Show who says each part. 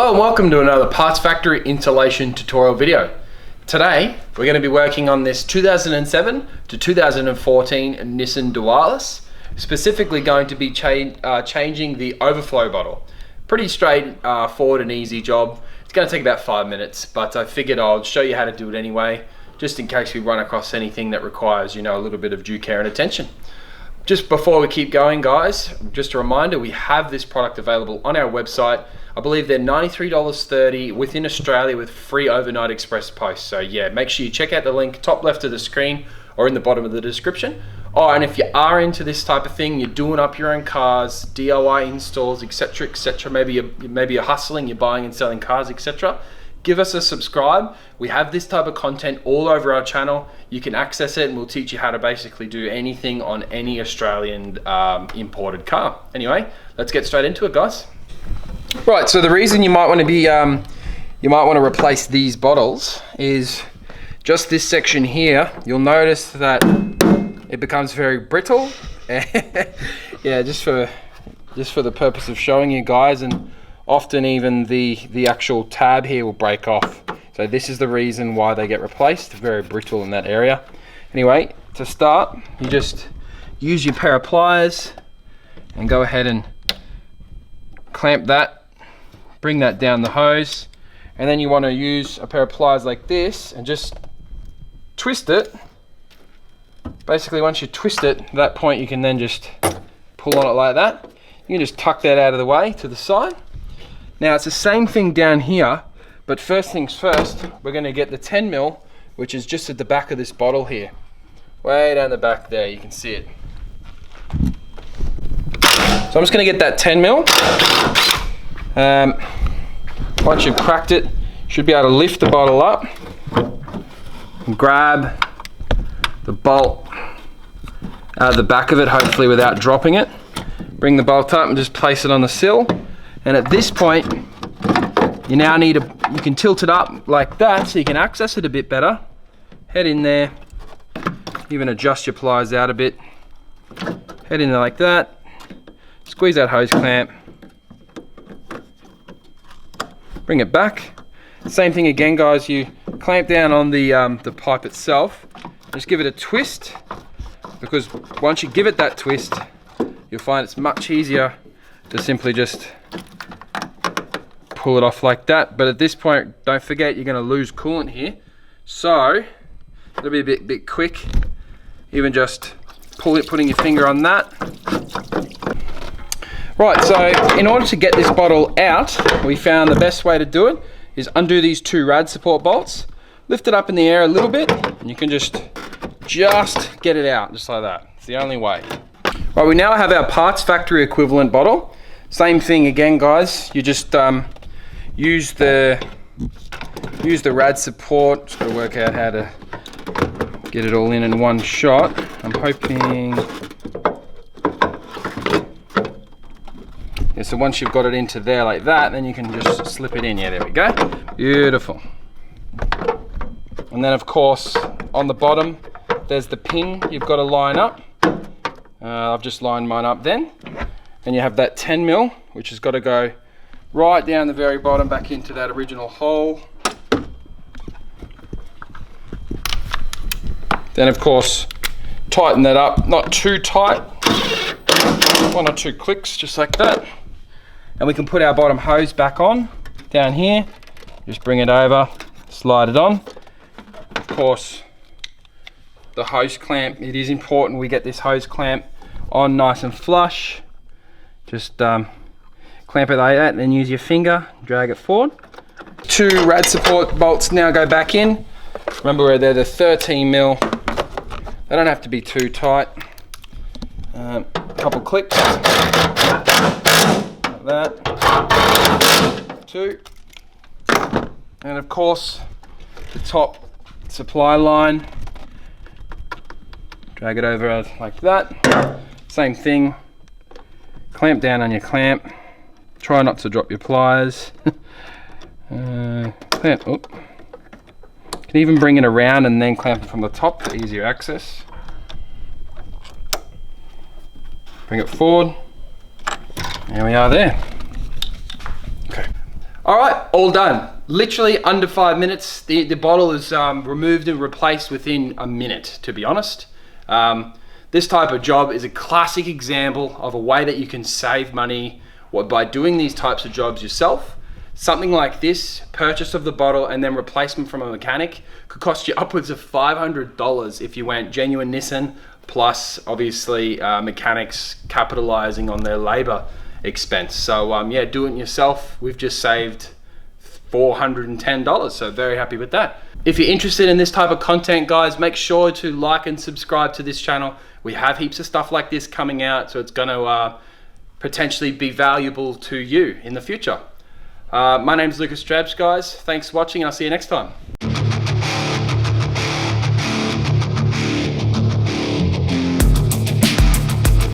Speaker 1: Hello and welcome to another Parts Factory installation tutorial video. Today we're going to be working on this 2007 to 2014 Nissan Dualis, specifically going to be changing the overflow bottle. Pretty straightforward and easy job. It's going to take about 5 minutes, but I figured I'll show you how to do it anyway, just in case we run across anything that requires, a little bit of due care and attention. Just before we keep going, guys, just a reminder, we have this product available on our website. I believe they're $93.30 within Australia with free overnight express post. So yeah, make sure you check out the link top left of the screen or in the bottom of the description. Oh, and if you are into this type of thing, you're doing up your own cars, DIY installs, etc., etc. Maybe you're hustling, you're buying and selling cars, etc. Give us a subscribe. We have this type of content all over our channel. You can access it and we'll teach you how to basically do anything on any Australian imported car. Anyway, let's get straight into it, guys. Right, so the reason you might want to replace these bottles is just this section here. You'll notice that it becomes very brittle. Yeah, just for the purpose of showing you guys, and often even the actual tab here will break off. So this is the reason why they get replaced. Very brittle in that area. Anyway, to start, you just use your pair of pliers and go ahead and clamp that, bring that down the hose, and then you want to use a pair of pliers like this and just twist it. Basically, once you twist it, at that point you can then just pull on it like that. You can just tuck that out of the way to the side. Now it's the same thing down here, but first things first, we're going to get the 10mm, which is just at the back of this bottle here. Way down the back there, you can see it. So I'm just going to get that 10mm. Once you've cracked it, you should be able to lift the bottle up and grab the bolt out of the back of it, hopefully without dropping it. Bring the bolt up and just place it on the sill. And at this point, you now you can tilt it up like that so you can access it a bit better. Head in there, even adjust your pliers out a bit. Head in there like that. Squeeze that hose clamp. Bring it back. Same thing again, guys. You clamp down on the pipe itself. Just give it a twist, because once you give it that twist, you'll find it's much easier to simply just pull it off like that. But at this point, don't forget you're going to lose coolant here, so it'll be a bit quick. Even just putting your finger on that. Right, so in order to get this bottle out, we found the best way to do it is undo these two rad support bolts, lift it up in the air a little bit, and you can just get it out, just like that. It's the only way. Right, we now have our Parts Factory equivalent bottle. Same thing again, guys. You just use the rad support. Just gotta work out how to get it all in one shot. I'm hoping. Yeah, so once you've got it into there like that, then you can just slip it in. Yeah, there we go. Beautiful. And then of course, on the bottom, there's the pin you've got to line up. I've just lined mine up then. And you have that 10mm, which has got to go right down the very bottom back into that original hole. Then of course, tighten that up, not too tight. 1 or 2 clicks, just like that. And we can put our bottom hose back on, down here. Just bring it over, slide it on. Of course, the hose clamp, it is important we get this hose clamp on nice and flush. Just clamp it like that, and then use your finger, drag it forward. 2 rad support bolts now go back in. Remember, they're the 13mm. They don't have to be too tight. Couple clicks. Like that. 2. And of course, the top supply line. Drag it over like that. Same thing. Clamp down on your clamp. Try not to drop your pliers. Clamp. Oh. You can even bring it around and then clamp it from the top for easier access. Bring it forward. There we are there. Okay. All right, all done. Literally under 5 minutes. The bottle is removed and replaced within a minute, to be honest. This type of job is a classic example of a way that you can save money by doing these types of jobs yourself. Something like this, purchase of the bottle and then replacement from a mechanic, could cost you upwards of $500 if you went genuine Nissan, plus obviously mechanics capitalizing on their labor expense. So yeah, do it yourself. We've just saved $410, so very happy with that. If you're interested in this type of content, guys, make sure to like and subscribe to this channel. We have heaps of stuff like this coming out, so it's going to potentially be valuable to you in the future. My name's Lucas Drabs, guys. Thanks for watching. I'll see you next time.